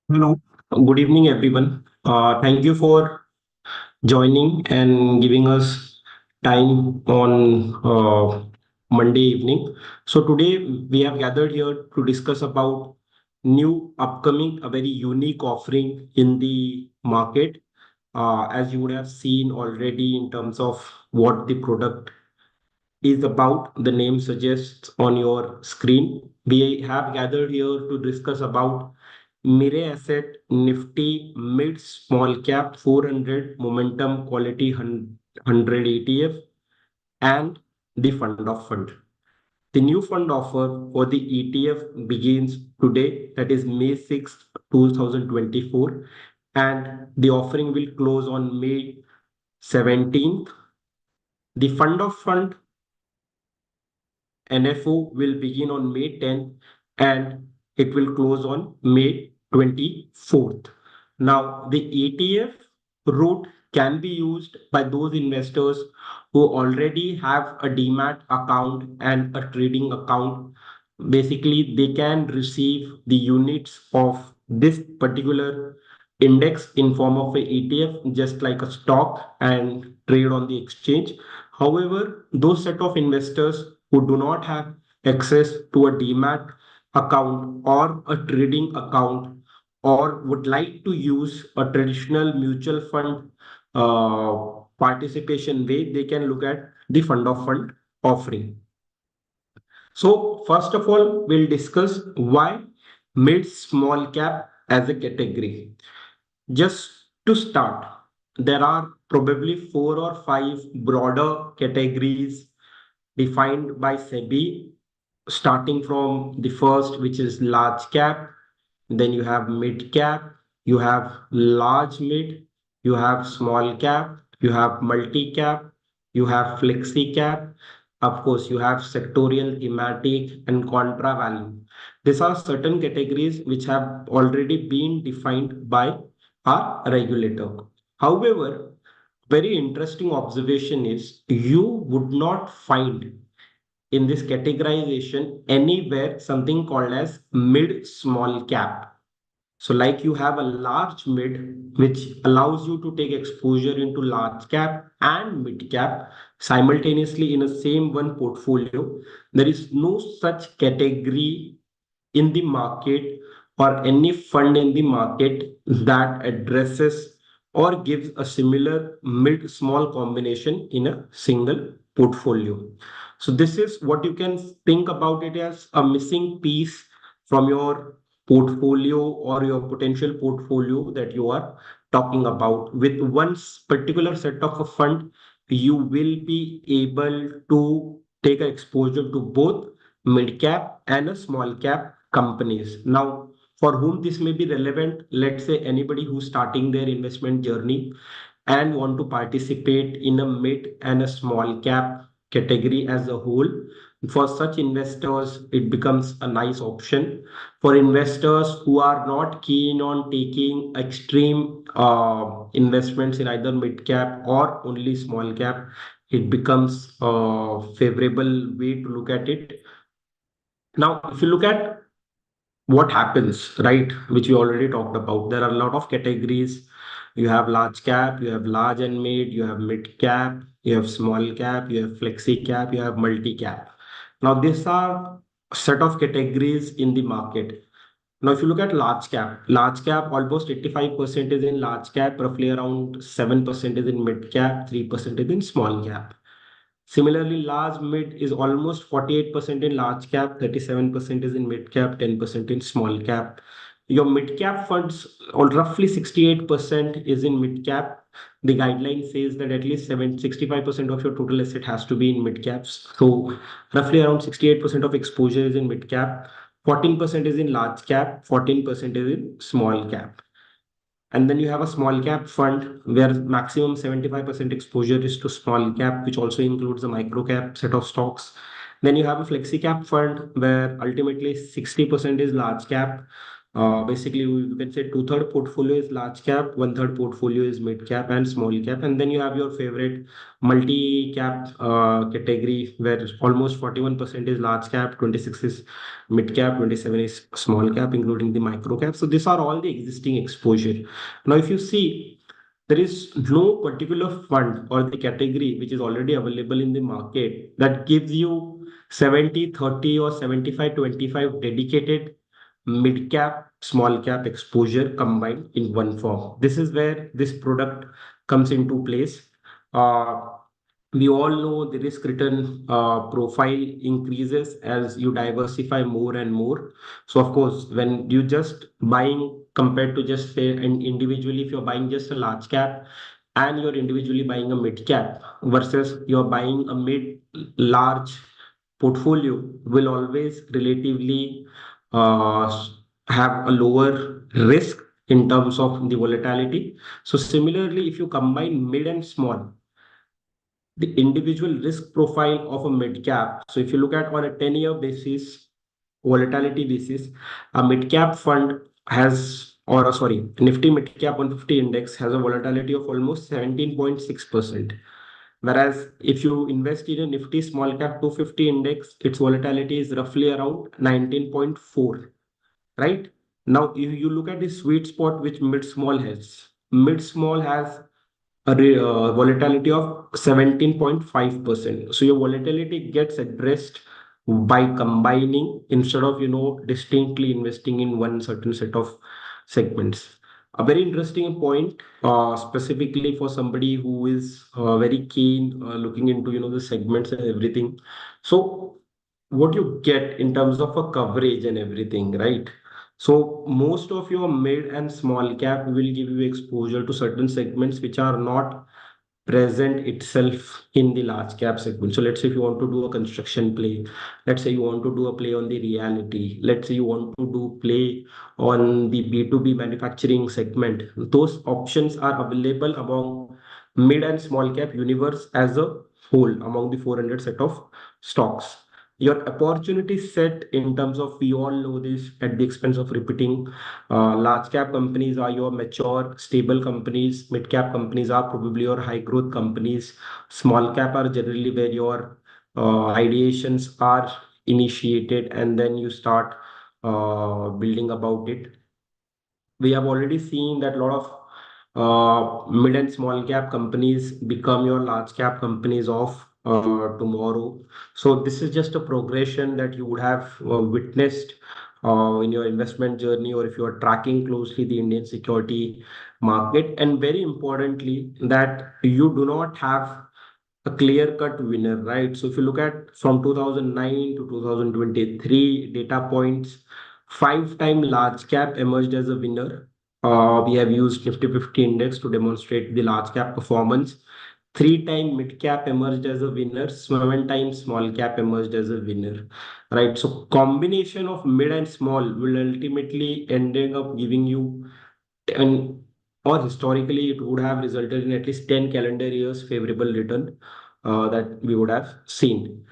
Hello. Good evening, everyone. Thank you for joining and giving us time on Monday evening. So today we have gathered here to discuss about new upcoming, a very unique offering in the market. As you would have seen already in terms of what the product is about, the name suggests on your screen. We have gathered here to discuss about Mirae Asset, Nifty, MidSmallCap 400, Momentum Quality 100 ETF, and the fund of fund. The new fund offer for the ETF begins today, that is May 6th, 2024, and the offering will close on May 17th. The fund of fund NFO will begin on May 10th and it will close on May 24th. Now, the ETF route can be used by those investors who already have a demat account and a trading account. Basically, they can receive the units of this particular index in form of a ETF, just like a stock, and trade on the exchange. However, those set of investors who do not have access to a demat account or a trading account, or would like to use a traditional mutual fund participation way, they can look at the fund of fund offering. So first of all, we'll discuss why mid small cap as a category. Just to start, there are probably 4 or 5 broader categories defined by SEBI, starting from the first, which is large cap, then you have mid cap, you have large mid, you have small cap, you have multi cap, you have flexi cap. Of course, you have sectorial, thematic, and contra value. These are certain categories which have already been defined by our regulator. However, very interesting observation is you would not find in this categorization anywhere something called as mid small cap. So like you have a large mid, which allows you to take exposure into large cap and mid cap simultaneously in a same one portfolio. There is no such category in the market or any fund in the market that addresses or gives a similar mid small combination in a single portfolio. So this is what you can think about it as a missing piece from your portfolio or your potential portfolio that you are talking about. With one particular set of a fund, you will be able to take exposure to both mid cap and a small cap companies. Now, for whom this may be relevant, let's say anybody who's starting their investment journey and want to participate in a mid and a small cap category as a whole. For such investors, it becomes a nice option. For investors who are not keen on taking extreme investments in either mid cap or only small cap, it becomes a favorable way to look at it. Now, if you look at what happens, right, which we already talked about, there are a lot of categories. You have large cap, you have large and mid, you have mid cap, you have small cap, you have flexi cap, you have multi cap. Now, these are a set of categories in the market. Now, if you look at large cap, almost 85% is in large cap, roughly around 7% is in mid cap, 3% is in small cap. Similarly, large mid is almost 48% in large cap, 37% is in mid cap, 10% in small cap. Your mid cap funds, or roughly 68% is in mid cap. The guideline says that at least 65% of your total asset has to be in mid caps. So roughly around 68% of exposure is in mid cap, 14% is in large cap, 14% is in small cap. And then you have a small cap fund where maximum 75% exposure is to small cap, which also includes a micro cap set of stocks. Then you have a flexi cap fund where ultimately 60% is large cap. Basically, you can say two-third portfolio is large cap, one-third portfolio is mid cap and small cap. And then you have your favorite multi cap category where almost 41% is large cap, 26 is mid cap, 27 is small cap, including the micro cap. So these are all the existing exposure. Now, if you see, there is no particular fund or the category which is already available in the market that gives you 70-30 or 75-25 dedicated mid cap, small cap exposure combined in one form. This is where this product comes into place. Uh, we all know the risk return profile increases as you diversify more and more. So of course, when you just buying compared to just say and individually, if you're buying just a large cap and you're individually buying a mid cap versus you're buying a mid large portfolio, will always relatively uh, have a lower risk in terms of the volatility. So similarly, if you combine mid and small, the individual risk profile of a mid cap. So if you look at on a 10-year basis, volatility basis, a mid cap fund has, or sorry, Nifty mid cap 150 index has a volatility of almost 17.6%. Whereas if you invest in a Nifty small cap 250 index, its volatility is roughly around 19.4, right? Now, if you look at the sweet spot which mid small has a volatility of 17.5%. So your volatility gets addressed by combining instead of, distinctly investing in one certain set of segments. A very interesting point, specifically for somebody who is very keen looking into, the segments and everything. So what you get in terms of a coverage and everything, right? So most of your mid and small cap will give you exposure to certain segments which are not present itself in the large cap segment. So let's say if you want to do a construction play, let's say you want to do a play on the reality, let's say you want to do play on the B2B manufacturing segment, those options are available among mid and small cap universe as a whole among the 400 set of stocks. Your opportunity set in terms of, we all know this at the expense of repeating, large cap companies are your mature, stable companies. Mid cap companies are probably your high growth companies. Small cap are generally where your ideations are initiated and then you start building about it. We have already seen that a lot of mid and small cap companies become your large cap companies of tomorrow. So this is just a progression that you would have witnessed in your investment journey, or if you are tracking closely the Indian security market. And very importantly, that you do not have a clear cut winner, right? So if you look at from 2009 to 2023 data points, five-time large cap emerged as a winner. We have used Nifty 50 index to demonstrate the large cap performance. Three-time mid cap emerged as a winner. Seven times small cap emerged as a winner, right? So combination of mid and small will ultimately ending up giving you, and or historically it would have resulted in at least 10 calendar years favorable return that we would have seen.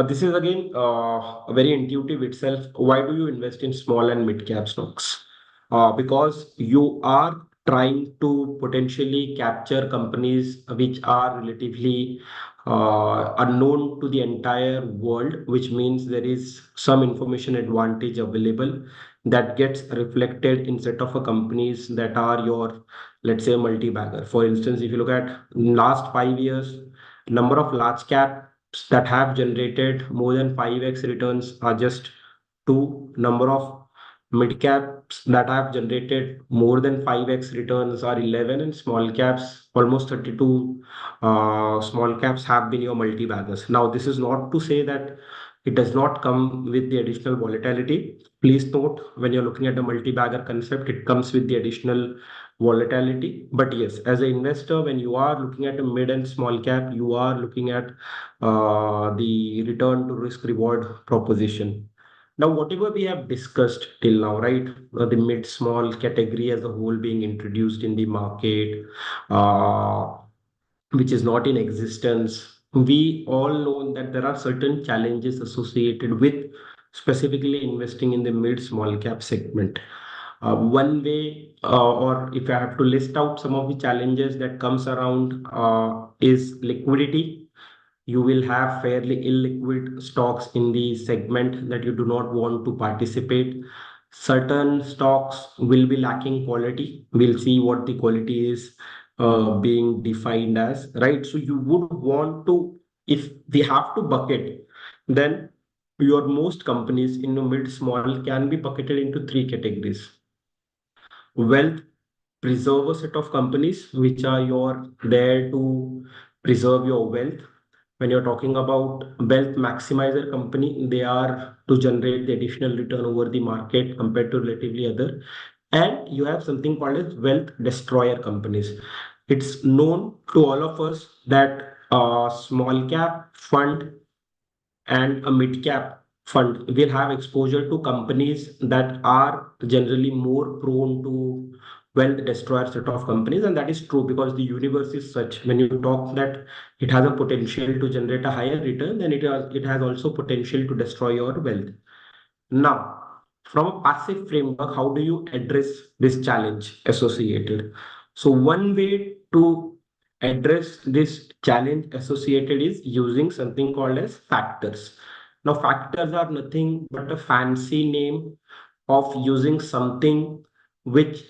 This is again very intuitive itself. Why do you invest in small and mid cap stocks? Because you are trying to potentially capture companies which are relatively unknown to the entire world, which means there is some information advantage available that gets reflected in set of companies that are your, let's say, multi-bagger. For instance, if you look at last 5 years, number of large caps that have generated more than 5x returns are just two. Number of mid caps that have generated more than 5x returns are 11, and small caps almost 32. Small caps have been your multi-baggers. Now, this is not to say that it does not come with the additional volatility. Please note, when you're looking at the multi-bagger concept, it comes with the additional volatility. But yes, as an investor, when you are looking at a mid and small cap, you are looking at the return to risk reward proposition. Now, whatever we have discussed till now, right, the mid small category as a whole being introduced in the market, uh, which is not in existence, we all know that there are certain challenges associated with specifically investing in the mid small cap segment. One way, or if I have to list out some of the challenges that comes around, is liquidity. You will have fairly illiquid stocks in the segment that you do not want to participate. Certain stocks will be lacking quality. We'll see what the quality is being defined as, right? So you would want to, if we have to bucket, then your most companies in the mid small can be bucketed into three categories. Wealth preserver set of companies, which are your there to preserve your wealth. When you're talking about wealth maximizer company, they are to generate the additional return over the market compared to relatively other. And you have something called as wealth destroyer companies. It's known to all of us that a small cap fund and a mid cap fund will have exposure to companies that are generally more prone to wealth destroyer set of companies. And that is true because the universe is such. When you talk that it has a potential to generate a higher return, then it has also potential to destroy your wealth. Now, from a passive framework, how do you address this challenge associated? So, one way to address this challenge associated is using something called as factors. Now, factors are nothing but a fancy name of using something which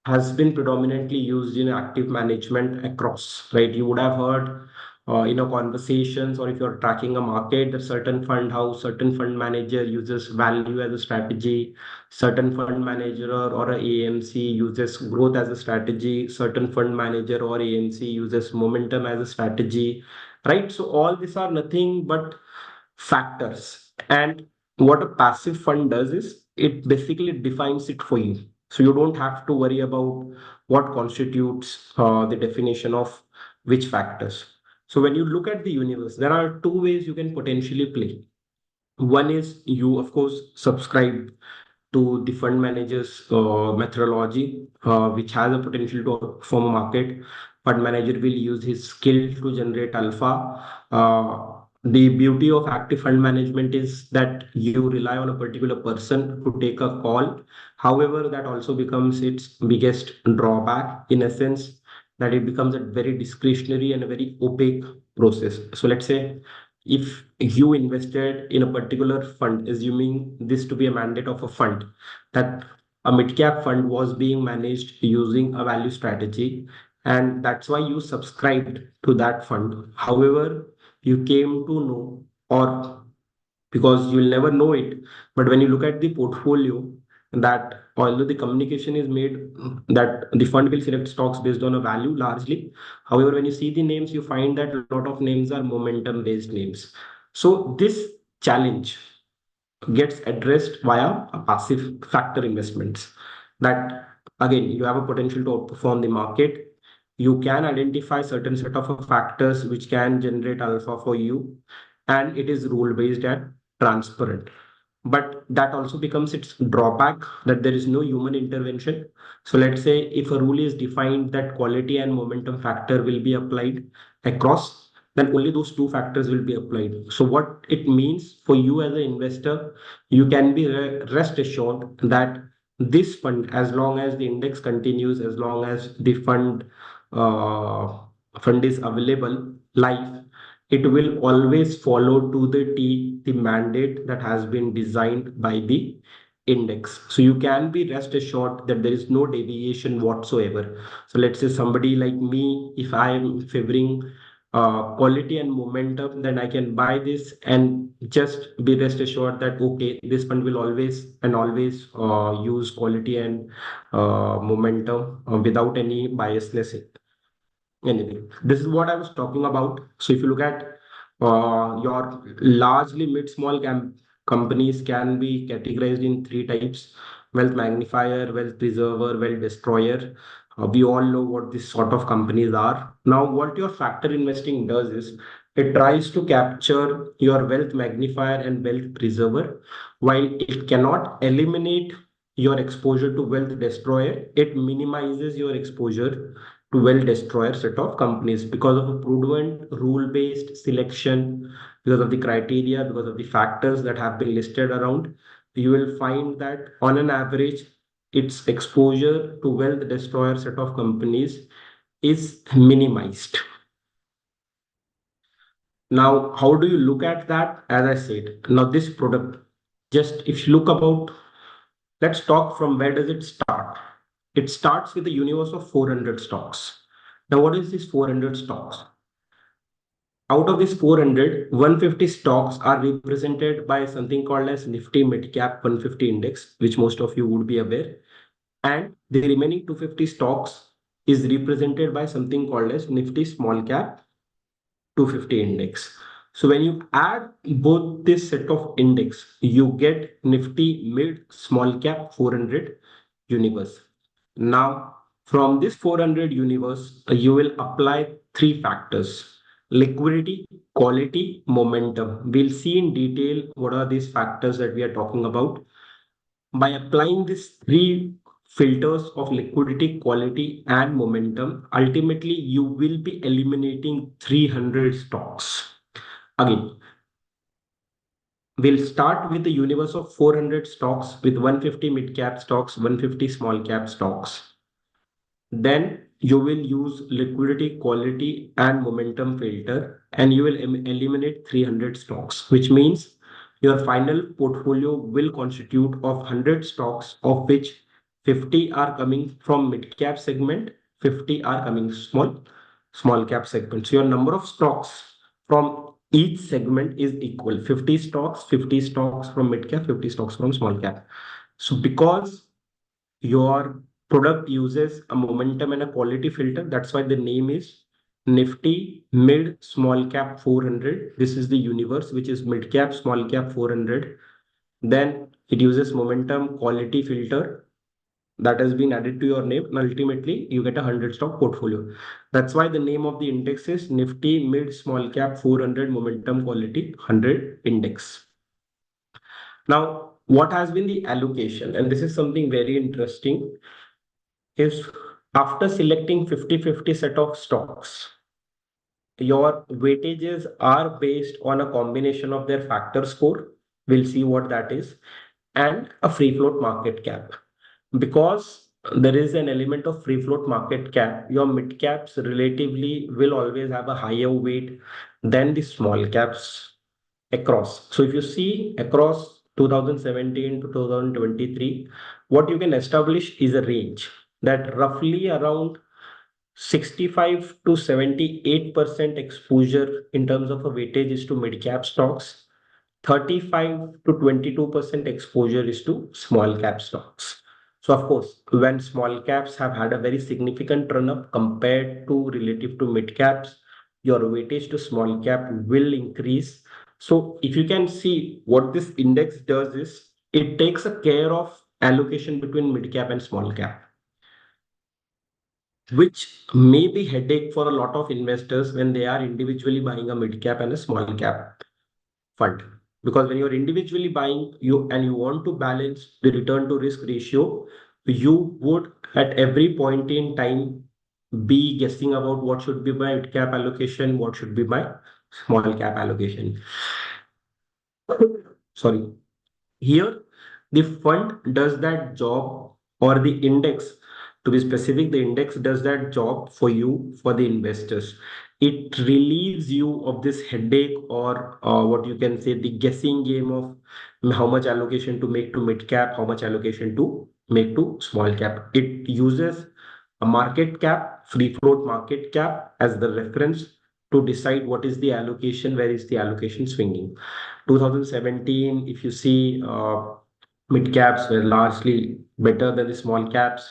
has been predominantly used in active management across, right? You would have heard conversations, or if you're tracking a market, that certain fund house, certain fund manager uses value as a strategy, certain fund manager or a AMC uses growth as a strategy, certain fund manager or AMC uses momentum as a strategy, right? So all these are nothing but factors. And what a passive fund does is it basically defines it for you. So you don't have to worry about what constitutes the definition of which factors. So when you look at the universe, there are two ways you can potentially play. One is you, of course, subscribe to the fund manager's methodology, which has a potential to perform a market. Fund manager will use his skill to generate alpha. The beauty of active fund management is that you rely on a particular person to take a call. However, that also becomes its biggest drawback in a sense that it becomes a very discretionary and a very opaque process. So let's say if you invested in a particular fund, assuming this to be a mandate of a fund, that a mid cap fund was being managed using a value strategy, and that's why you subscribed to that fund. However, you came to know, or because you'll never know it, but when you look at the portfolio, that although the communication is made that the fund will select stocks based on a value largely, however, when you see the names, you find that a lot of names are momentum based names. So this challenge gets addressed via a passive factor investments, that again you have a potential to outperform the market. You can identify certain set of factors which can generate alpha for you, and it is rule based and transparent. But that also becomes its drawback, that there is no human intervention. So let's say if a rule is defined that quality and momentum factor will be applied across, then only those two factors will be applied. So what it means for you as an investor, you can be rest assured that this fund, as long as the index continues, as long as the uh, fund is available live, it will always follow to the T the mandate that has been designed by the index. So you can be rest assured that there is no deviation whatsoever. So let's say somebody like me, if I am favoring quality and momentum, then I can buy this and just be rest assured that okay, this fund will always and always use quality and momentum without any biasness anything. This is what I was talking about. So if you look at your largely mid-small companies can be categorized in three types: wealth magnifier, wealth preserver, wealth destroyer. We all know what these sort of companies are. Now, what your factor investing does is it tries to capture your wealth magnifier and wealth preserver. While it cannot eliminate your exposure to wealth destroyer, it minimizes your exposure to well destroyer set of companies because of a prudent rule based selection, because of the criteria, because of the factors that have been listed around. You will find that on an average its exposure to wealth destroyer set of companies is minimized. Now how do you look at that? As I said, now this product, just if you look about, let's talk from where does it start. It starts with a universe of 400 stocks. Now, what is this 400 stocks? Out of this 400, 150 stocks are represented by something called as Nifty Midcap 150 index, which most of you would be aware. And the remaining 250 stocks is represented by something called as Nifty Small Cap 250 index. So when you add both this set of index, you get Nifty Mid Small Cap 400 universe. Now, from this 400 universe, you will apply three factors: liquidity, quality, momentum. We'll see in detail what are these factors that we are talking about. By applying these three filters of liquidity, quality, and momentum, ultimately you will be eliminating 300 stocks. Again, we'll start with the universe of 400 stocks with 150 mid cap stocks, 150 small cap stocks. Then you will use liquidity, quality, and momentum filter, and you will eliminate 300 stocks, which means your final portfolio will constitute of 100 stocks, of which 50 are coming from mid cap segment, 50 are coming small cap segment. So your number of stocks from each segment is equal: 50 stocks from mid cap, 50 stocks from small cap. So because your product uses a momentum and a quality filter, that's why the name is Nifty Mid Small Cap 400. This is the universe, which is mid cap, small cap 400. Then it uses momentum quality filter that has been added to your name, and ultimately you get a 100 stock portfolio. That's why the name of the index is Nifty Mid Small Cap 400 Momentum Quality 100 Index. Now, what has been the allocation? And this is something very interesting. Is after selecting 50-50 set of stocks, your weightages are based on a combination of their factor score. We'll see what that is, and a free float market cap. Because there is an element of free float market cap, your mid caps relatively will always have a higher weight than the small caps across. So if you see across 2017 to 2023, what you can establish is a range that roughly around 65 to 78% exposure in terms of a weightage is to mid cap stocks. 35 to 22% exposure is to small cap stocks. So of course, when small caps have had a very significant run up compared to relative to mid caps, your weightage to small cap will increase. So if you can see what this index does is it takes a care of allocation between mid cap and small cap, which may be headache for a lot of investors when they are individually buying a mid cap and a small cap fund. Because when you're individually buying you and you want to balance the return to risk ratio, you would at every point in time be guessing about what should be my mid cap allocation, what should be my small cap allocation. Sorry. Here, the fund does that job, or the index, to be specific, the index does that job for you, for the investors. It relieves you of this headache, or what you can say, the guessing game of how much allocation to make to mid cap, how much allocation to make to small cap. It uses a market cap, free float market cap as the reference to decide what is the allocation, where is the allocation swinging. 2017, if you see, mid caps were largely better than the small caps.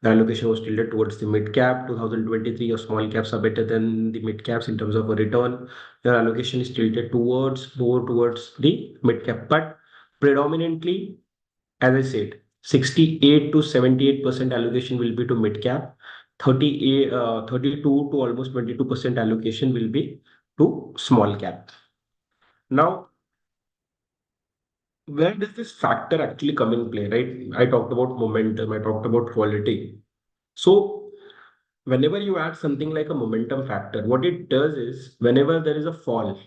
The allocation was tilted towards the mid cap. 2023, your small caps are better than the mid caps in terms of a return. Your allocation is tilted towards more towards the mid cap, but predominantly, as I said, 68 to 78% allocation will be to mid cap. 32 to almost 22% allocation will be to small cap. Now, where does this factor actually come in play, right? I talked about momentum, I talked about quality. So whenever you add something like a momentum factor, what it does is whenever there is a fall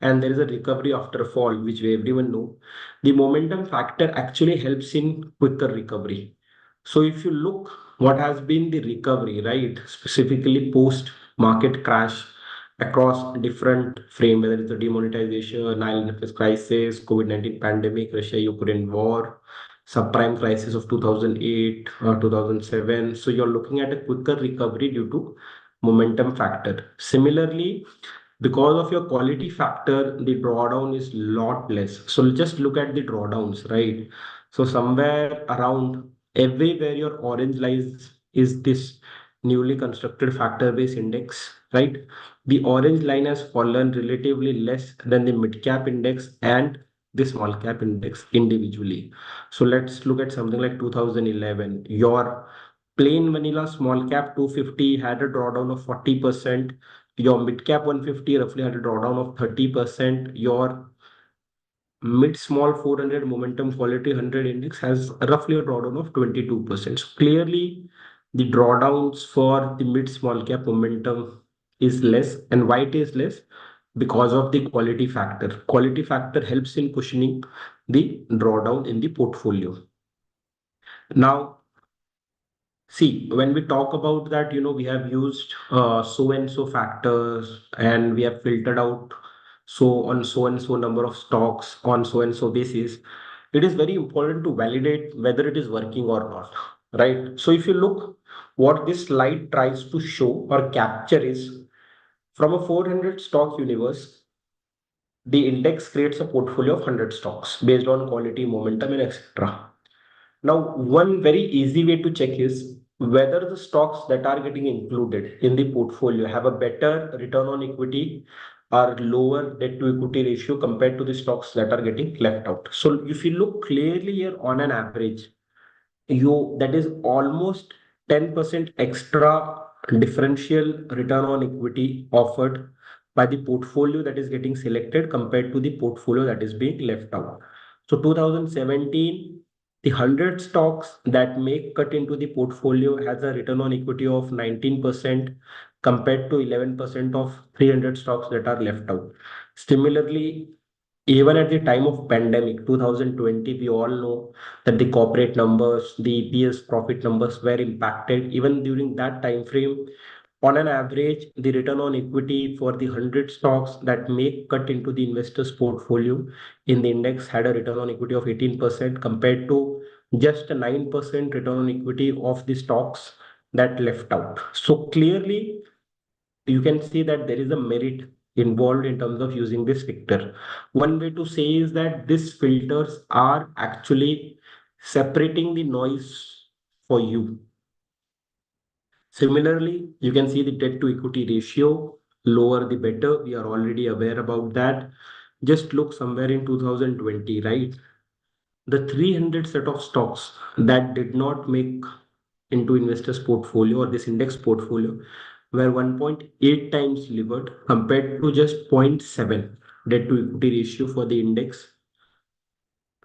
and there is a recovery after a fall, which we everyone know, the momentum factor actually helps in quicker recovery. So if you look what has been the recovery, right, specifically post market crash across different frame, whether it's the demonetization, IL&FS crisis, COVID-19 pandemic, Russia-Ukraine war, subprime crisis of 2008 or 2007. So you're looking at a quicker recovery due to momentum factor. Similarly, because of your quality factor, the drawdown is lot less. So just look at the drawdowns, right? So somewhere around everywhere your orange lies is this newly constructed factor-based index, right? The orange line has fallen relatively less than the mid-cap index and the small cap index individually. So let's look at something like 2011. Your plain vanilla small cap 250 had a drawdown of 40%. Your mid cap 150 roughly had a drawdown of 30%. Your mid small 400 momentum quality 100 index has roughly a drawdown of 22%. So clearly, the drawdowns for the mid small cap momentum is less. And why it is less? Because of the quality factor. Quality factor helps in cushioning the drawdown in the portfolio. Now, see, when we talk about that, we have used so and so factors and we have filtered out so and so number of stocks on so and so basis. It is very important to validate whether it is working or not, right? So if you look, what this slide tries to show or capture is from a 400 stock universe, the index creates a portfolio of 100 stocks based on quality, momentum, and etc. Now, one very easy way to check is whether the stocks that are getting included in the portfolio have a better return on equity or lower debt to equity ratio compared to the stocks that are getting left out. So if you look clearly here on an average, that is almost 10% extra differential return on equity offered by the portfolio that is getting selected compared to the portfolio that is being left out. So 2017, the 100 stocks that make cut into the portfolio has a return on equity of 19% compared to 11% of 300 stocks that are left out. Similarly, even at the time of pandemic 2020, we all know that the corporate numbers, the EPS profit numbers were impacted. Even during that time frame, on an average, the return on equity for the 100 stocks that make cut into the investor's portfolio in the index had a return on equity of 18% compared to just a 9% return on equity of the stocks that left out. So clearly, you can see that there is a merit involved in terms of using this filter. One way to say is that these filters are actually separating the noise for you. Similarly, you can see the debt to equity ratio, lower the better. We are already aware about that. Just look somewhere in 2020, right? The 300 set of stocks that did not make into investors portfolio or this index portfolio were 1.8 times levered compared to just zero point 0.7 debt to equity ratio for the index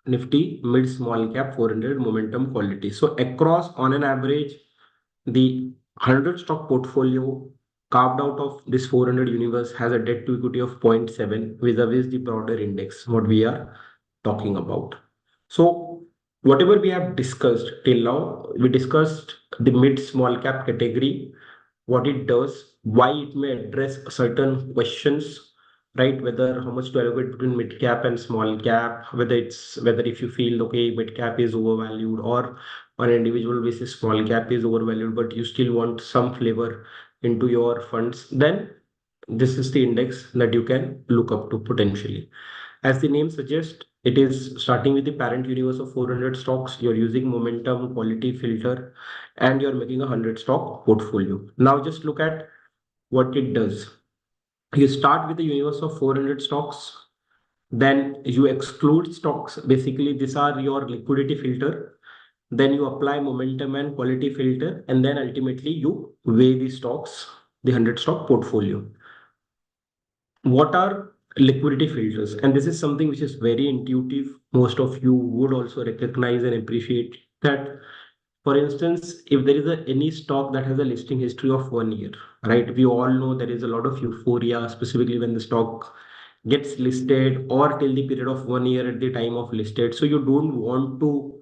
Nifty MidSmallCap 400 momentum quality. So across on an average, the 100 stock portfolio carved out of this 400 universe has a debt to equity of zero point 0.7 vis-a-vis the broader index, what we are talking about. So whatever we have discussed till now, we discussed the mid small cap category, what it does, why it may address certain questions, right? Whether how much to allocate between mid cap and small cap, whether if you feel okay, mid cap is overvalued or on an individual basis, small cap is overvalued, but you still want some flavor into your funds, then this is the index that you can look up to potentially. As the name suggests, it is starting with the parent universe of 400 stocks. You're using momentum quality filter and you're making a 100 stock portfolio. Now just look at what it does. You start with the universe of 400 stocks, then you exclude stocks. Basically, these are your liquidity filter. Then you apply momentum and quality filter, and then ultimately you weigh the stocks, the 100 stock portfolio. What are liquidity filters? And this is something which is very intuitive. Most of you would also recognize and appreciate that. For instance, if there is any stock that has a listing history of 1 year, right? We all know there is a lot of euphoria, specifically when the stock gets listed or till the period of 1 year at the time of listed. So you don't want to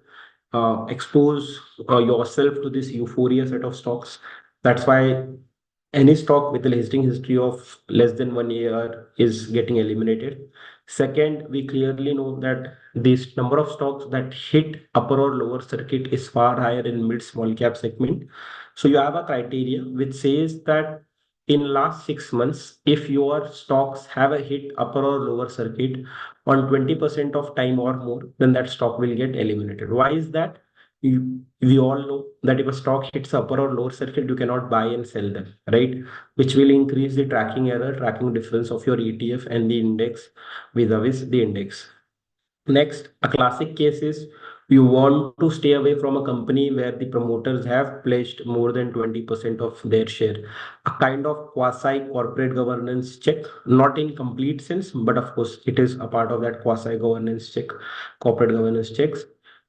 expose yourself to this euphoria set of stocks. That's why any stock with a listing history of less than 1 year is getting eliminated. Second, we clearly know that this number of stocks that hit upper or lower circuit is far higher in mid small cap segment. So you have a criteria which says that in last 6 months, if your stocks have a hit upper or lower circuit on 20% of time or more, then that stock will get eliminated. Why is that? we all know that if a stock hits upper or lower circuit, you cannot buy and sell them, right? Which will increase the tracking error, tracking difference of your ETF and the index vis-a-vis the index. Next, a classic case is you want to stay away from a company where the promoters have pledged more than 20% of their share. A kind of quasi corporate governance check, not in complete sense, but of course, it is a part of that quasi governance check, corporate governance checks.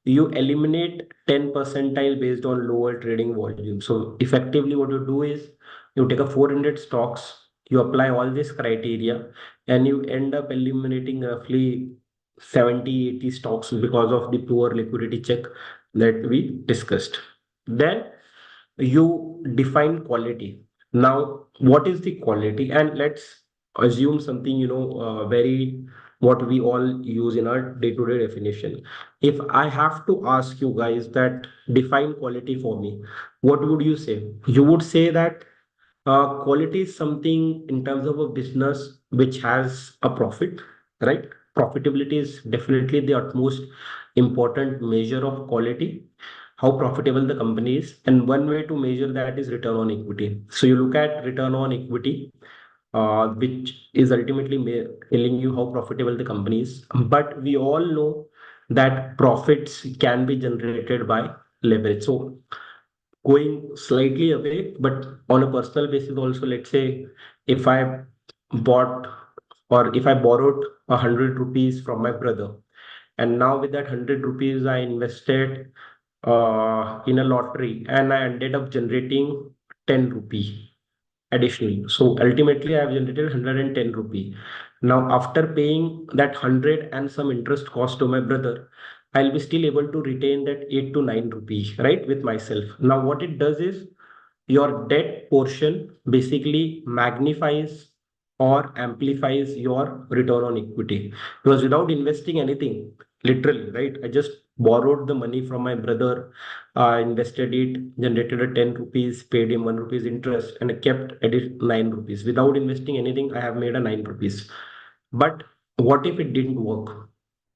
You eliminate 10 percentile based on lower trading volume. So, effectively, what you do is you take a 400 stocks, you apply all this criteria, and you end up eliminating roughly 70-80 stocks because of the poor liquidity check that we discussed. Then you define quality. Now, what is the quality? And let's assume something, very what we all use in our day-to-day definition. If I have to ask you guys that define quality for me, what would you say? You would say that quality is something in terms of a business which has a profit, right? Profitability is definitely the utmost important measure of quality, how profitable the company is. And one way to measure that is return on equity. So you look at return on equity, which is ultimately telling you how profitable the company is. But we all know that profits can be generated by leverage. So going slightly away, but on a personal basis also, let's say if I bought or if I borrowed 100 rupees from my brother, and now with that 100 rupees I invested in a lottery and I ended up generating 10 rupee additionally. So ultimately I have generated 110 rupee. Now after paying that 100 and some interest cost to my brother, I'll be still able to retain that 8 to 9 rupees, right, with myself. Now what it does is your debt portion basically magnifies or amplifies your return on equity, because without investing anything, literally, right, I just borrowed the money from my brother, invested it, generated a 10 rupees, paid him 1 rupees interest, and I kept edit 9 rupees. Without investing anything, I have made a 9 rupees. But what if it didn't work?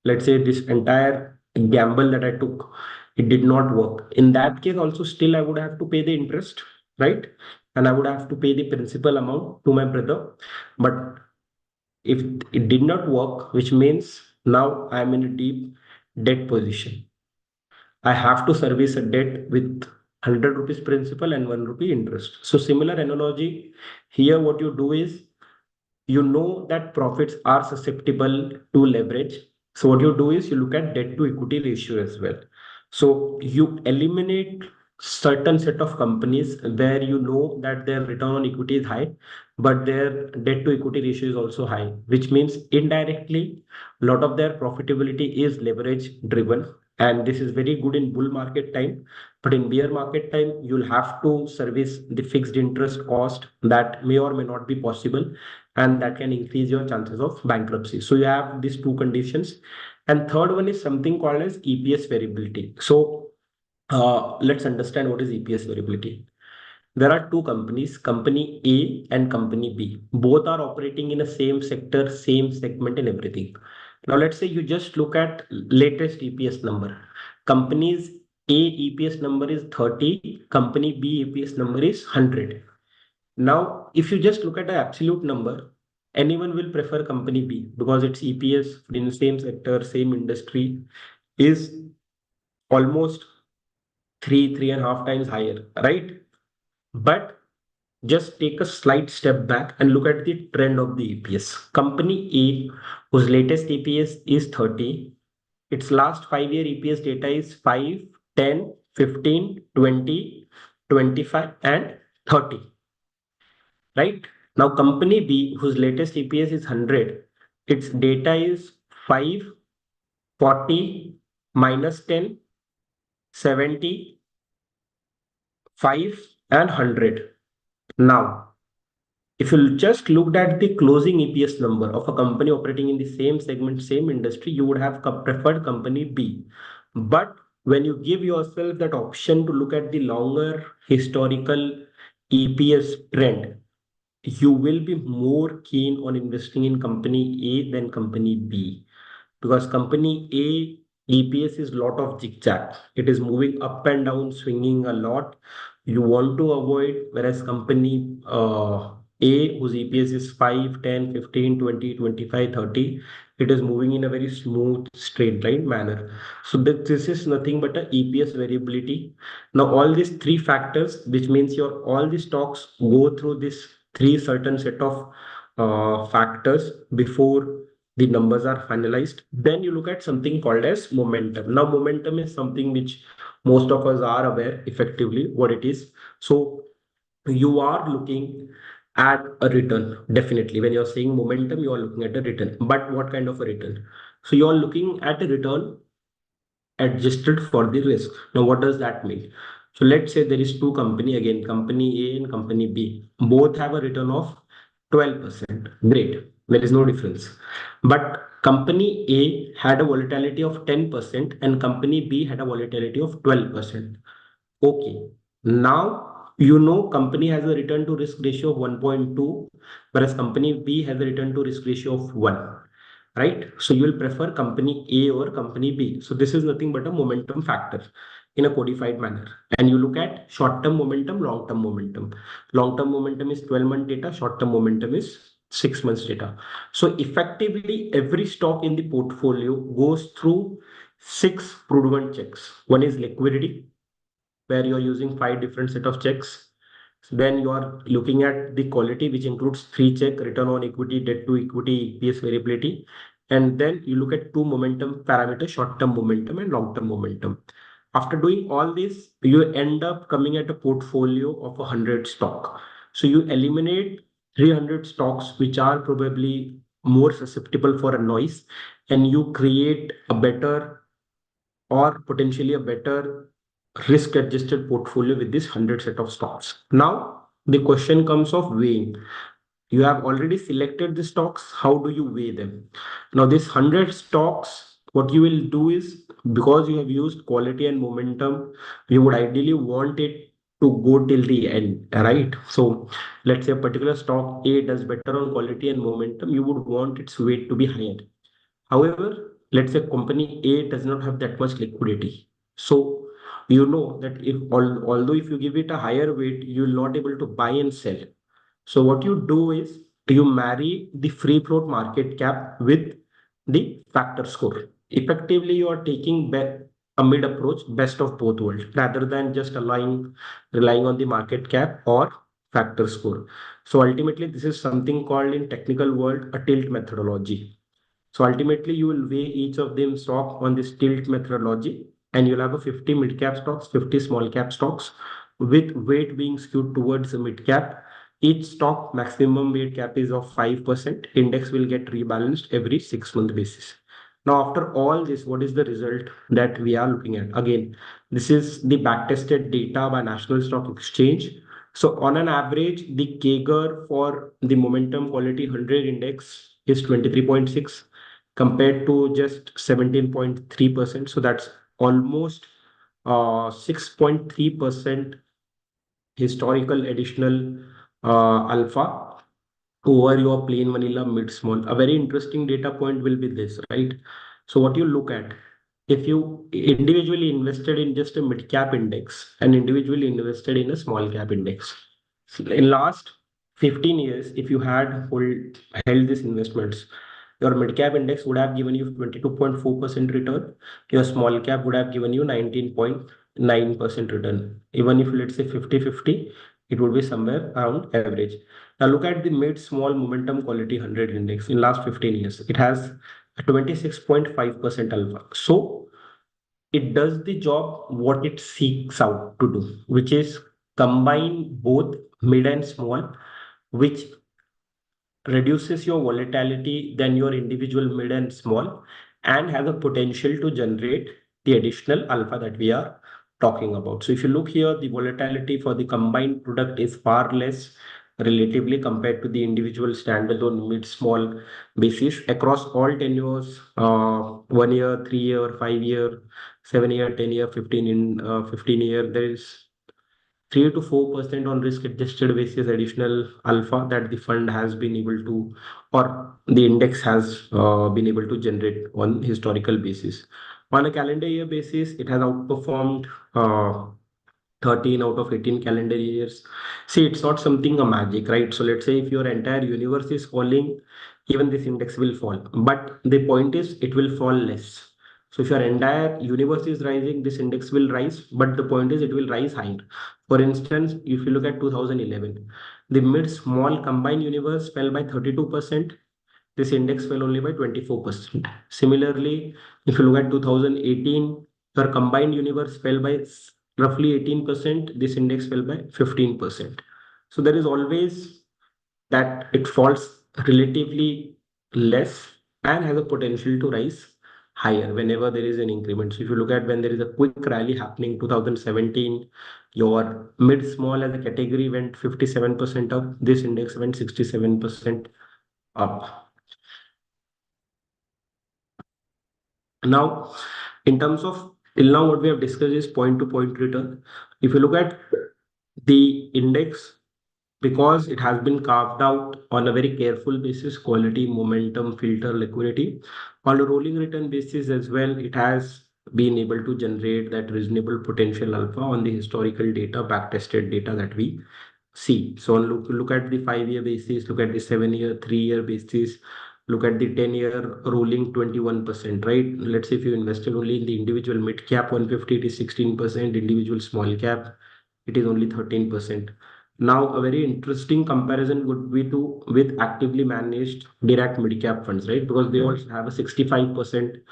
Let's say this entire gamble that I took, it did not work. In that case, also still I would have to pay the interest, right? And I would have to pay the principal amount to my brother. But if it did not work, which means now I'm in a deep debt position. I have to service a debt with 100 rupees principal and 1 rupee interest. So similar analogy here, what you do is you know that profits are susceptible to leverage. So what you do is you look at debt to equity ratio as well. So you eliminate certain set of companies where you know that their return on equity is high, but their debt to equity ratio is also high, which means indirectly a lot of their profitability is leverage driven. And this is very good in bull market time, but in bear market time, you'll have to service the fixed interest cost that may or may not be possible, and that can increase your chances of bankruptcy. So you have these two conditions. And third one is something called as EPS variability. So let's understand what is EPS variability. There are two companies, company A and company B. Both are operating in the same sector, same segment and everything. Now let's say you just look at latest EPS number. Companies A EPS number is 30, company B EPS number is 100. Now, if you just look at the absolute number, anyone will prefer company B because its EPS in the same sector, same industry is almost 3.5 times higher, right? But just take a slight step back and look at the trend of the EPS. Company A, whose latest EPS is 30, its last 5 year EPS data is 5, 10, 15, 20, 25, and 30. Right? Now, company B, whose latest EPS is 100, its data is 5, 40, minus 10, 70, 5, and 100. Now, if you just looked at the closing EPS number of a company operating in the same segment, same industry, you would have preferred company B. But when you give yourself that option to look at the longer historical EPS trend, you will be more keen on investing in company A than company B, because company A EPS is lot of zigzag. It is moving up and down, swinging a lot. You want to avoid, whereas company A, whose EPS is 5, 10, 15, 20, 25, 30, it is moving in a very smooth, straight line manner. So this is nothing but a EPS variability. Now, all these three factors, which means your all the stocks go through this three certain set of factors before the numbers are finalized. Then you look at something called as momentum. Now, momentum is something which most of us are aware effectively what it is. So you are looking at a return. Definitely, when you're saying momentum, you are looking at a return. But what kind of a return? So you are looking at a return adjusted for the risk. Now, what does that mean? So let's say there is two company, again, company A and company B. Both have a return of 12%. Great. There is no difference. But company A had a volatility of 10% and company B had a volatility of 12%. Okay. Now you know company has a return to risk ratio of 1.2, whereas company B has a return to risk ratio of 1. Right? So you will prefer company A or company B. So this is nothing but a momentum factor in a codified manner. And you look at short-term momentum, long-term momentum. Long-term momentum is 12-month data, short-term momentum is 6 months data. So effectively, every stock in the portfolio goes through six prudent checks. One is liquidity, where you're using five different set of checks. So then you are looking at the quality, which includes three check, return on equity, debt to equity, EPS variability. And then you look at two momentum parameters, short-term momentum and long-term momentum. After doing all this, you end up coming at a portfolio of 100 stock. So you eliminate 300 stocks, which are probably more susceptible for a noise, and you create a better or potentially a better risk adjusted portfolio with this 100 set of stocks. Now, the question comes of weighing. You have already selected the stocks. How do you weigh them? Now, this 100 stocks, what you will do is, because you have used quality and momentum, you would ideally want it to go till the end, right? So let's say a particular stock A does better on quality and momentum, you would want its weight to be higher. However, let's say company A does not have that much liquidity. So you know that although if you give it a higher weight, you will not able to buy and sell. So what you do is you marry the free float market cap with the factor score. Effectively, you are taking a mid approach, best of both worlds, rather than just relying on the market cap or factor score. So ultimately, this is something called in technical world a tilt methodology. So ultimately, you will weigh each of them stock on this tilt methodology, and you'll have a 50 mid cap stocks, 50 small cap stocks, with weight being skewed towards the mid cap. Each stock maximum weight cap is of 5%. Index will get rebalanced every 6 month basis. Now, after all this, what is the result that we are looking at? Again, this is the backtested data by National Stock Exchange. So on an average, the CAGR for the momentum quality 100 index is 23.6 compared to just 17.3%. So that's almost 6.3% historical additional alpha over your plain vanilla mid small. A very interesting data point will be this, right? So what you look at, if you individually invested in just a mid cap index and individually invested in a small cap index, in last 15 years, if you had held these investments, your mid cap index would have given you 22.4% return. Your small cap would have given you 19.9% return. Even if let's say 50-50, it would be somewhere around average. Now look at the mid small momentum quality 100 index in last 15 years. It has a 26.5% alpha. So it does the job what it seeks out to do, which is combine both mid and small, which reduces your volatility than your individual mid and small, and has a potential to generate the additional alpha that we are talking about. So if you look here, the volatility for the combined product is far less relatively compared to the individual standalone mid small basis across all tenures, 1 year, 3 year, 5 year, 7 year, 10 year, 15 year. There is 3 to 4% on risk adjusted basis additional alpha that the fund has been able to, or the index has been able to generate on historical basis. On a calendar year basis, it has outperformed 13 out of 18 calendar years. See, it's not something a magic, right? So let's say if your entire universe is falling, even this index will fall. But the point is, it will fall less. So if your entire universe is rising, this index will rise. But the point is, it will rise higher. For instance, if you look at 2011, the mid small combined universe fell by 32%. This index fell only by 24%. Similarly, if you look at 2018, your combined universe fell by roughly 18%. This index fell by 15%. So there is always that it falls relatively less and has a potential to rise higher whenever there is an increment. So if you look at when there is a quick rally happening 2017, your mid small as a category went 57% up. This index went 67% up. Now, in terms of till now, what we have discussed is point to point return. If you look at the index, because it has been carved out on a very careful basis, quality, momentum, filter, liquidity, on a rolling return basis as well, it has been able to generate that reasonable potential alpha on the historical data, back-tested data that we see. So look at the 5-year basis, look at the 7-year, 3-year basis, look at the 10-year rolling 21%, right? Let's say if you invested only in the individual mid cap 150, it is 16%, individual small cap, it is only 13%. Now, a very interesting comparison would be to with actively managed direct mid cap funds, right? Because they also have a 65%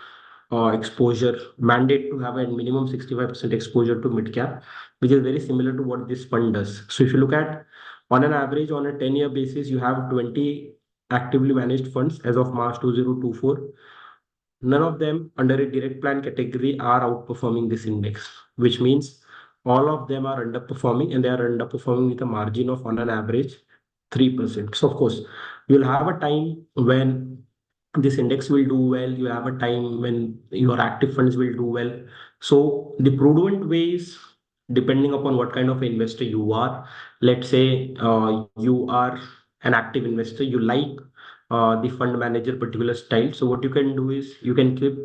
exposure mandate to have a minimum 65% exposure to mid cap, which is very similar to what this fund does. So if you look at on an average on a 10-year basis, you have 20 actively managed funds as of March 2024. None of them under a direct plan category are outperforming this index, which means all of them are underperforming and they are underperforming with a margin of on an average 3%. So of course, you'll have a time when this index will do well. You have a time when your active funds will do well. So the prudent ways, depending upon what kind of investor you are, let's say you are an active investor, you like the fund manager particular style. So what you can do is you can keep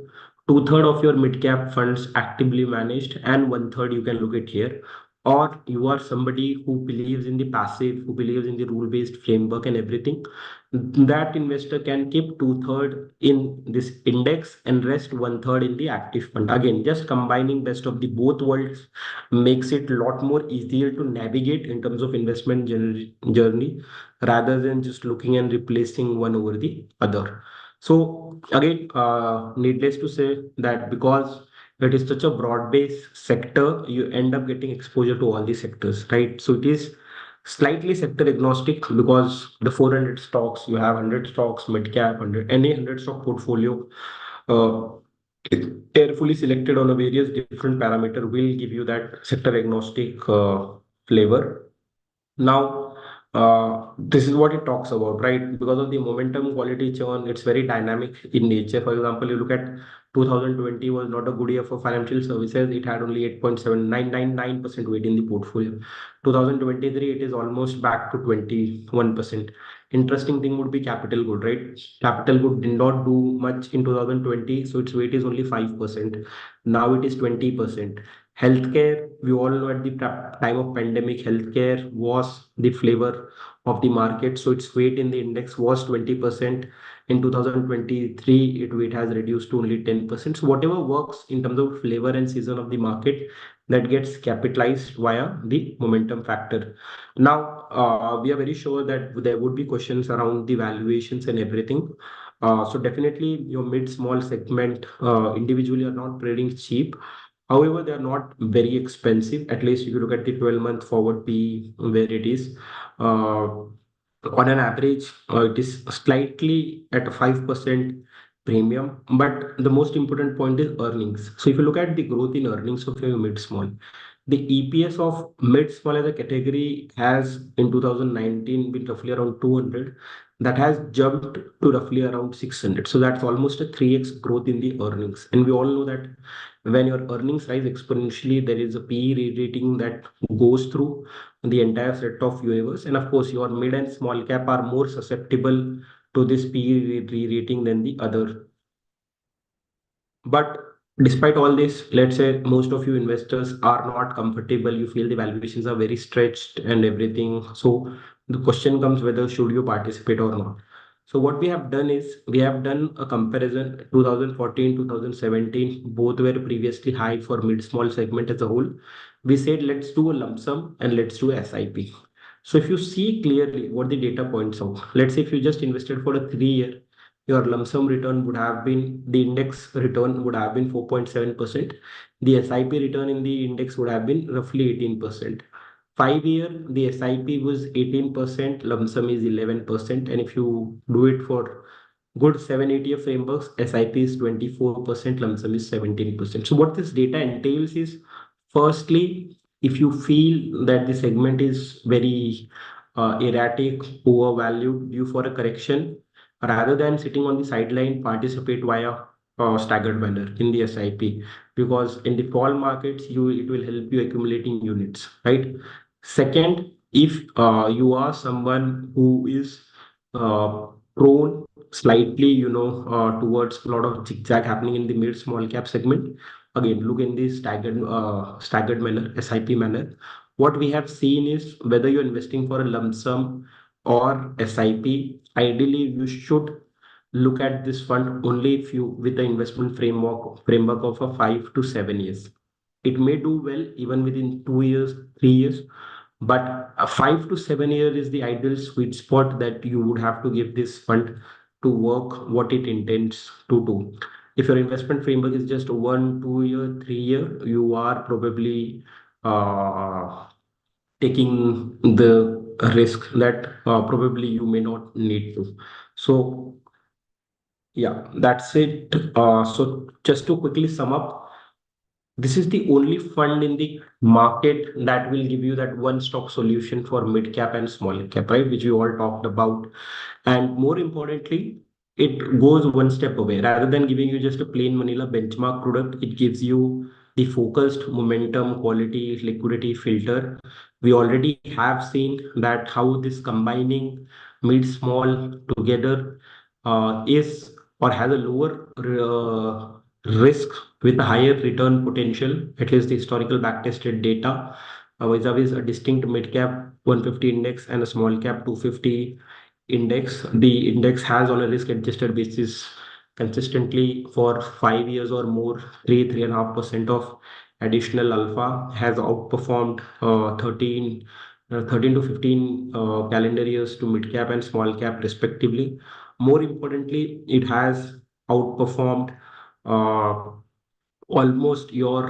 two-third of your mid-cap funds actively managed and one-third you can look at here. Or you are somebody who believes in the passive, who believes in the rule-based framework and everything. That investor can keep two-third in this index and rest one-third in the active fund. Again, just combining best of the both worlds makes it a lot more easier to navigate in terms of investment journey rather than just looking and replacing one over the other. So again, needless to say that because it is such a broad-based sector, you end up getting exposure to all the sectors, right? So it is slightly sector agnostic because the 400 stocks, you have 100 stocks, mid cap, 100, any 100 stock portfolio, uh, carefully selected on a various different parameter will give you that sector agnostic flavor. Now, this is what it talks about, right? Because of the momentum quality churn, it's very dynamic in nature. For example, you look at 2020 was not a good year for financial services. It had only 8.7999% weight in the portfolio. 2023, it is almost back to 21%. Interesting thing would be capital good, right? Capital good did not do much in 2020, so its weight is only 5%. Now it is 20%. Healthcare, we all know at the time of pandemic, healthcare was the flavor of the market. So its weight in the index was 20%. In 2023, weight has reduced to only 10%. So whatever works in terms of flavor and season of the market, that gets capitalized via the momentum factor. Now, we are very sure that there would be questions around the valuations and everything. So definitely your mid small segment individually are not trading cheap. However, they are not very expensive. At least if you look at the 12-month forward P where it is, on an average, it is slightly at a 5% premium. But the most important point is earnings. So if you look at the growth in earnings of your mid small, the EPS of mid small as a category has in 2019 been roughly around 200. That has jumped to roughly around 600. So that's almost a 3x growth in the earnings. And we all know that when your earnings rise exponentially, there is a PE rating that goes through the entire set of universe. And of course, your mid and small cap are more susceptible to this PE rating than the other. But Despite all this, let's say most of you investors are not comfortable, you feel the valuations are very stretched and everything. So the question comes whether should you participate or not. So what we have done is we have done a comparison 2014, 2017, both were previously high for mid small segment as a whole. We said let's do a lump sum and let's do SIP. So if you see clearly what the data points out, let's say if you just invested for a 3 year, your lump sum return would have been, the index return would have been 4.7%. The SIP return in the index would have been roughly 18%. 5 year, the SIP was 18%, lump sum is 11%. And if you do it for good 7 8 year frameworks, SIP is 24%, lump sum is 17%. So what this data entails is, firstly, if you feel that the segment is very erratic, overvalued, due for a correction, rather than sitting on the sideline, participate via staggered manner in the SIP, because in the fall markets, it will help you accumulating units, right? Second, if you are someone who is prone slightly, towards a lot of zigzag happening in the mid small cap segment, again, look in the staggered manner, SIP manner. What we have seen is whether you're investing for a lump sum or SIP, ideally you should look at this fund only if you with the investment framework of a 5 to 7 years. It may do well even within 2 years, 3 years, but a 5 to 7 year is the ideal sweet spot that you would have to give this fund to work what it intends to do. If your investment framework is just 1 2 year 3 year, you are probably uh, taking the risk that probably you may not need to. So yeah, that's it. So just to quickly sum up, this is the only fund in the market that will give you that one stock solution for mid cap and small cap, right? Which we all talked about. And more importantly, it goes one step away. Rather than giving you just a plain vanilla benchmark product, it gives you the focused momentum, quality, liquidity filter. We already have seen that how this combining mid small together is or has a lower risk with a higher return potential, at least the historical backtested data, vis-a-vis a distinct mid cap 150 index and a small cap 250 index. The index has on a risk adjusted basis consistently for 5 years or more, 3.5% of additional alpha, has outperformed 13 to 15 calendar years to mid cap and small cap respectively. More importantly, it has outperformed uh, almost your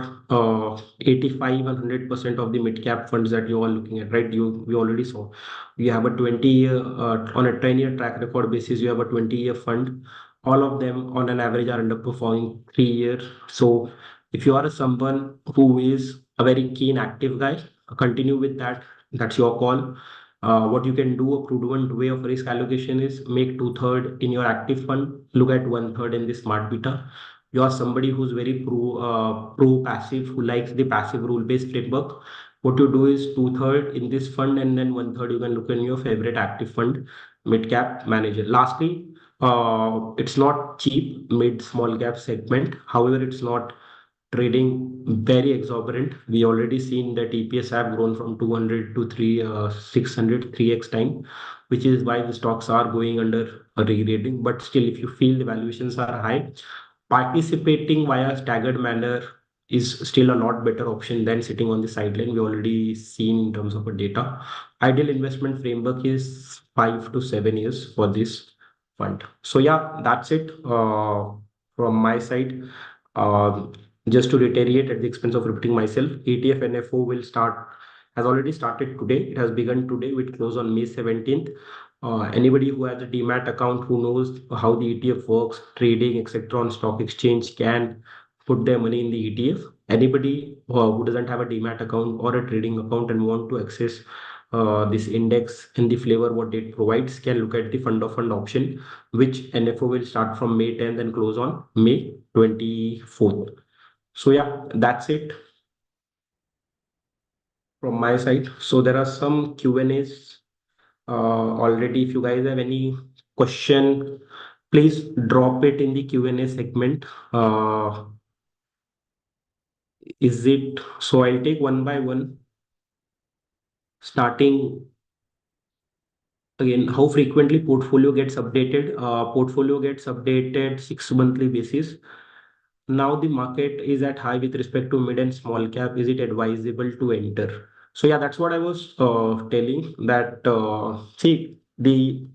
85 and 100% of the mid cap funds that you are looking at, right? We already saw you have a 20 year on a 10 year track record basis, you have a 20-year fund. All of them on an average are underperforming 3 years. So if you are someone who is a very keen active guy, continue with that. That's your call. What you can do, a prudent way of risk allocation is make 2/3 in your active fund, look at 1/3 in the smart beta. You are somebody who's very pro passive, who likes the passive rule based framework. What you do is 2/3 in this fund, and then 1/3 you can look in your favorite active fund, mid cap manager. Lastly, it's not cheap mid small cap segment. However, it's not trading very exorbitant. We already seen that EPS have grown from 200 to 600, 3x time, which is why the stocks are going under a re-rating. But still, if you feel the valuations are high, participating via staggered manner is still a lot better option than sitting on the sideline. We already seen in terms of a data. Ideal investment framework is 5 to 7 years for this fund. So yeah, that's it from my side. Um, just to reiterate at the expense of repeating myself, ETF NFO will start, has already started today. It has begun today with close on May 17th. Anybody who has a demat account, who knows how the ETF works, trading, etc., on stock exchange, can put their money in the ETF. Anybody who doesn't have a demat account or a trading account and want to access this index and the flavor what it provides can look at the fund of fund option, which NFO will start from May 10th and close on May 24th. So yeah, that's it from my side. So there are some Q&As already. If you guys have any question, please drop it in the Q&A segment. Is it so? I'll take one by one, starting again. How frequently portfolio gets updated? Portfolio gets updated 6 monthly basis. Now the market is at high with respect to mid and small cap. Is it advisable to enter? So yeah, that's what I was telling that. See, the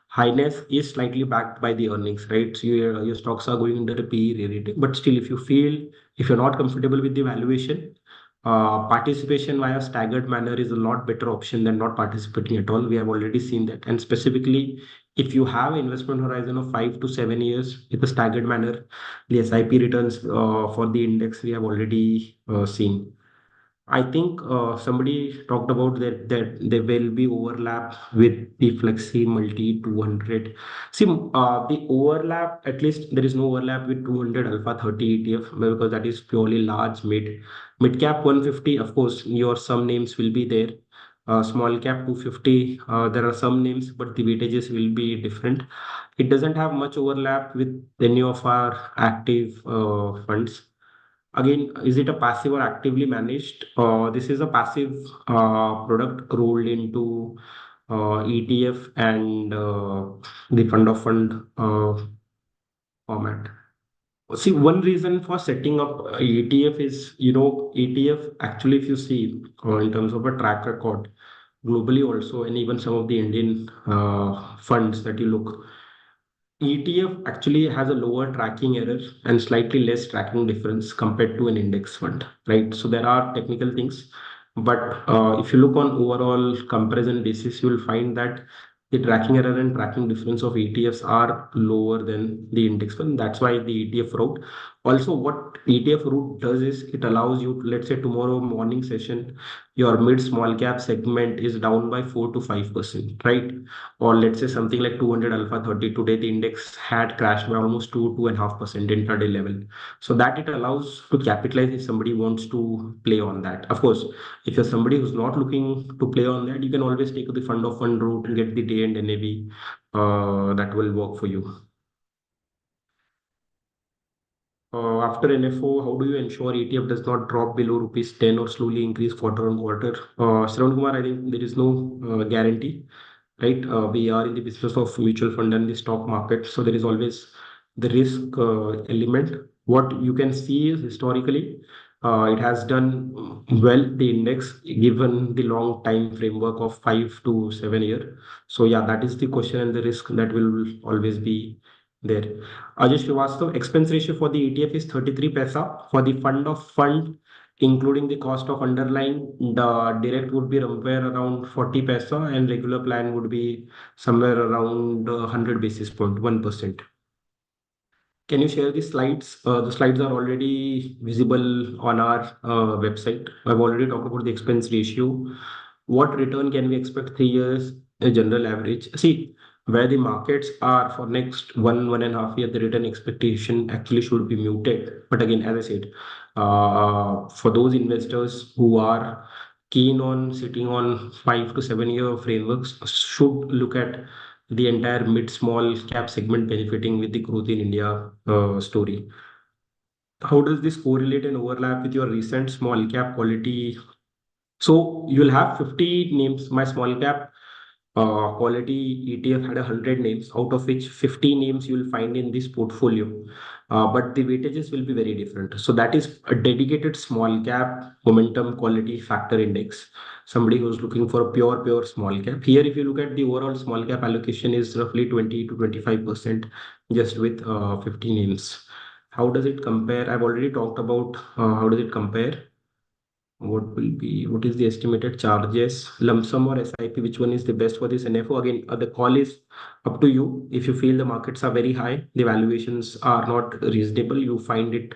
highness is slightly backed by the earnings, right? So your stocks are going under a PE rating, but still, if you're not comfortable with the valuation, participation via staggered manner is a lot better option than not participating at all. We have already seen that, and specifically, if you have investment horizon of 5 to 7 years with a staggered manner, the SIP returns for the index we have already seen. I think somebody talked about that there will be overlap with the Flexi Multi 200. See, the overlap, at least there is no overlap with 200 Alpha 30 ETF because that is purely large Midcap 150. Of course, your some names will be there. Small cap 250, there are some names, but the weightages will be different. It doesn't have much overlap with any of our active funds. Again, is it a passive or actively managed? This is a passive product rolled into ETF and the fund of fund format. See, one reason for setting up a ETF is, ETF actually, if you see in terms of a track record, globally also, and even some of the Indian funds that you look, ETF actually has a lower tracking error and slightly less tracking difference compared to an index fund, right? So there are technical things, but if you look on overall comparison basis, you will find that the tracking error and tracking difference of ETFs are lower than the index fund. That's why the ETF route. Also, what ETF route does is it allows you, let's say tomorrow morning session, your mid small cap segment is down by 4 to 5%, right? Or let's say something like 200 alpha 30, today the index had crashed by almost 2.5% intraday level. So that it allows to capitalize if somebody wants to play on that. Of course, if you're somebody who's not looking to play on that, you can always take the fund of fund route and get the day and NAV that will work for you. After NFO, how do you ensure ETF does not drop below rupees 10 or slowly increase quarter on quarter? Shravan Kumar, I think there is no guarantee, right? We are in the business of mutual fund and the stock market, so there is always the risk element. What you can see is historically, it has done well, the index, given the long time framework of 5 to 7 year. So yeah, that is the question and the risk that will always be there. Ajay Srivastav, expense ratio for the ETF is 33 paisa. For the fund of fund, including the cost of underlying, the direct would be somewhere around 40 paisa and regular plan would be somewhere around 100 basis point, 1%. Can you share the slides? The slides are already visible on our website. I've already talked about the expense ratio. What return can we expect 3 years, a general average? See, where the markets are for next 1.5 year, the return expectation actually should be muted. But again, as I said, for those investors who are keen on sitting on 5 to 7 year frameworks, should look at the entire mid small cap segment benefiting with the growth in India story. How does this correlate and overlap with your recent small cap quality? So you'll have 50 names. My small cap quality ETF had 100 names, out of which 50 names you will find in this portfolio. But the weightages will be very different. So that is a dedicated small cap momentum quality factor index. Somebody who's looking for a pure small cap. Here, if you look at the overall small cap allocation is roughly 20 to 25% just with 50 names. How does it compare? I've already talked about how does it compare. What is the estimated charges, lump sum or SIP? Which one is the best for this NFO? Again, the call is up to you. If you feel the markets are very high, the valuations are not reasonable, you find it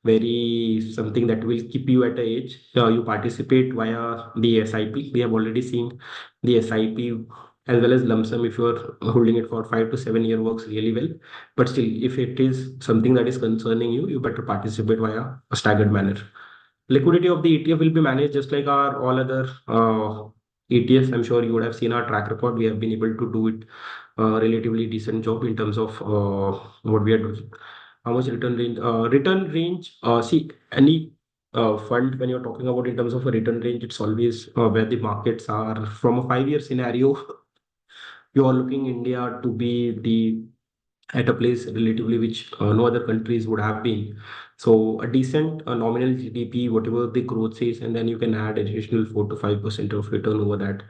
very something that will keep you at a age. You participate via the SIP. We have already seen the SIP as well as lump sum. If you are holding it for 5 to 7 year, works really well. But still, if it is something that is concerning you, you better participate via a staggered manner. Liquidity of the ETF will be managed just like our all other ETFs. I'm sure you would have seen our track record. We have been able to do it relatively decent job in terms of what we are doing. How much return range? Return range. See, any fund, when you're talking about in terms of a return range, it's always where the markets are. From a 5 year scenario, you are looking India to be the at a place relatively which no other countries would have been. So a decent nominal GDP, whatever the growth is, and then you can add additional 4 to 5% of return over that.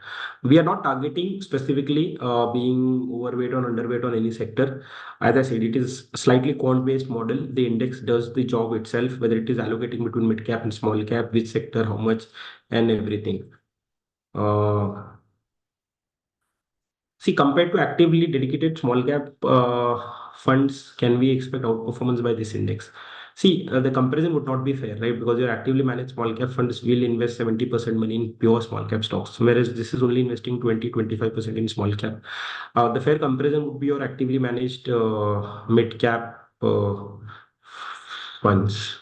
We are not targeting specifically being overweight or underweight on any sector. As I said, it is a slightly quant-based model. The index does the job itself, whether it is allocating between mid cap and small cap, which sector, how much, and everything. Uh, See, compared to actively dedicated small cap funds, can we expect outperformance by this index? See, the comparison would not be fair, right? Because your actively managed small cap funds will invest 70% money in pure small cap stocks, whereas this is only investing 20-25% in small cap. The fair comparison would be your actively managed mid cap funds.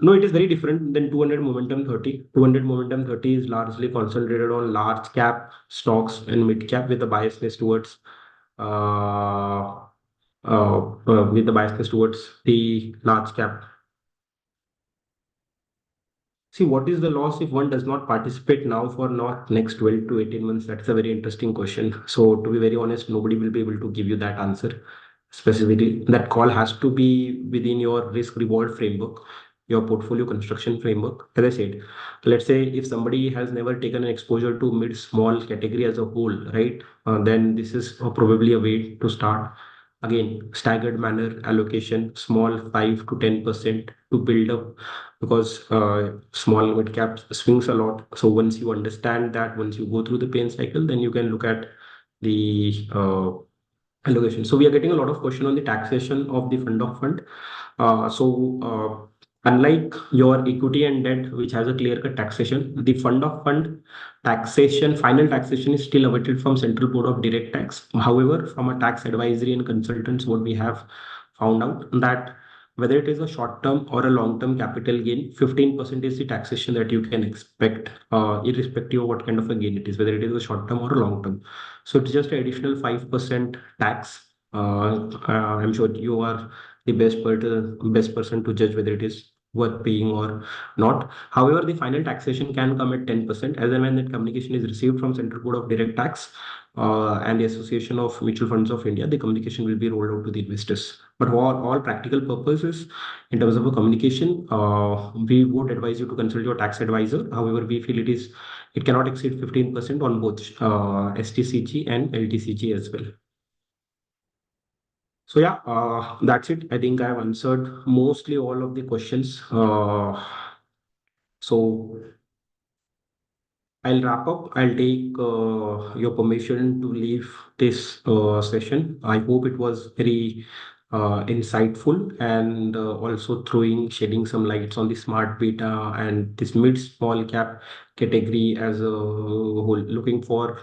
No, it is very different than 200 momentum 30. 200 momentum 30 is largely concentrated on large cap stocks and mid cap with the biasness towards uh, the large cap. See, what is the loss if one does not participate now for not next 12 to 18 months? That's a very interesting question. So, to be very honest, nobody will be able to give you that answer specifically. That call has to be within your risk reward framework, your portfolio construction framework. As I said, let's say if somebody has never taken an exposure to mid small category as a whole, right? Then this is probably a way to start. Again, staggered manner allocation, small 5 to 10% to build up, because small mid cap swings a lot. So once you understand that, once you go through the pain cycle, then you can look at the allocation. So we are getting a lot of question on the taxation of the fund of fund. Unlike your equity and debt, which has a clear-cut taxation, the fund of fund taxation, final taxation is still awaited from Central Board of Direct Tax. However, from a tax advisory and consultants, what we have found out that whether it is a short-term or a long-term capital gain, 15% is the taxation that you can expect, irrespective of what kind of a gain it is, whether it is a short-term or a long-term. So it's just an additional 5% tax. I'm sure you are the best person to judge whether it is worth paying or not. However, the final taxation can come at 10% as and when that communication is received from Central Board of Direct Tax and the Association of Mutual Funds of India. The communication will be rolled out to the investors. But for all practical purposes, in terms of a communication, we would advise you to consult your tax advisor. However, we feel it cannot exceed 15% on both STCG and LTCG as well. So yeah, that's it. I think I have answered mostly all of the questions. So I'll wrap up. I'll take your permission to leave this session. I hope it was very insightful and also shedding some lights on the smart beta and this mid small cap category as a whole. Looking for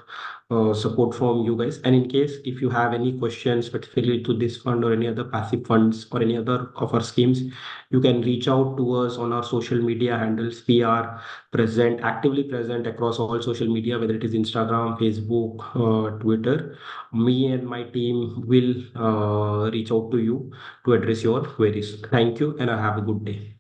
support from you guys. And in case if you have any questions specifically to this fund or any other passive funds or any other of our schemes, you can reach out to us on our social media handles. We are actively present across all social media, whether it is Instagram, Facebook, Twitter. Me and my team will reach out to you to address your queries. Thank you, and have a good day.